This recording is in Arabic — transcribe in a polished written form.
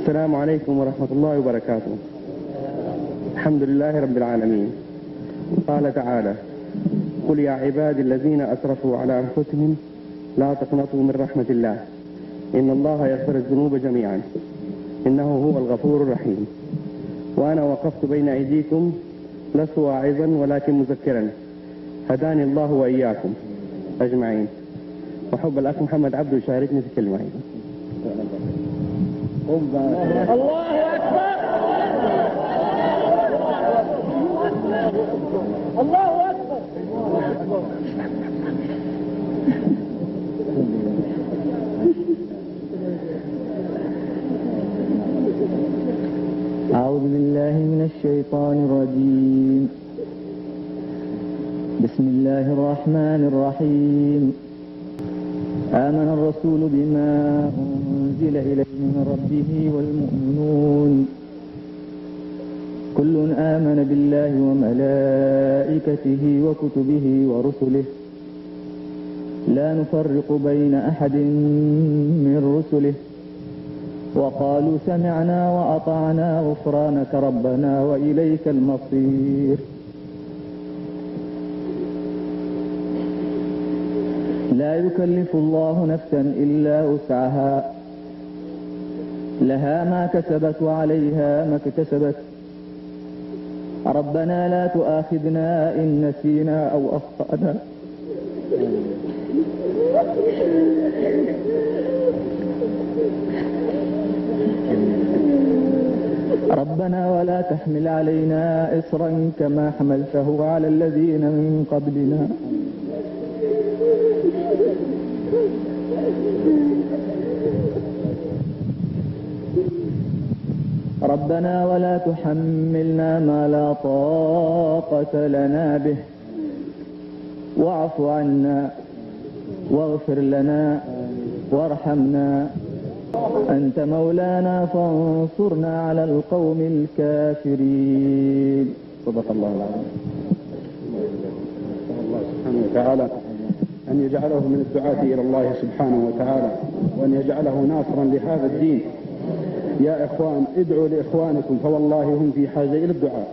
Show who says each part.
Speaker 1: السلام عليكم ورحمة الله وبركاته. الحمد لله رب العالمين. قال تعالى: قل يا عبادي الذين أسرفوا على أنفسهم لا تقنطوا من رحمة الله إن الله يغفر الذنوب جميعا إنه هو الغفور الرحيم. وأنا وقفت بين أيديكم لست واعظا ولكن مذكرا، هداني الله وإياكم أجمعين. وحب الأخ محمد عبده يشاركني في كلمة.
Speaker 2: الله أكبر الله أكبر.
Speaker 3: أعوذ بالله من الشيطان الرجيم. بسم الله الرحمن الرحيم. آمن الرسول بما أنزل إليه من ربه والمؤمنون كل آمن بالله وملائكته وكتبه ورسله لا نفرق بين أحد من رسله وقالوا سمعنا وأطعنا غفرانك ربنا وإليك المصير. لا يكلف الله نفسا إلا وسعها لها ما كسبت وعليها ما اكتسبت ربنا لا تؤاخذنا إن نسينا أو أخطأنا ربنا ولا تحمل علينا إصرا كما حملته على الذين من قبلنا ربنا ولا تحملنا ما لا طاقة لنا به واعف عنا واغفر لنا وارحمنا أنت مولانا فانصرنا على القوم الكافرين. صدق الله العظيم.
Speaker 4: الله سبحانه وتعالى أن يجعله من الدعاة إلى الله سبحانه وتعالى، وأن يجعله ناصرا لهذا الدين. يا إخوان، ادعوا لإخوانكم فوالله هم في حاجة إلى الدعاء.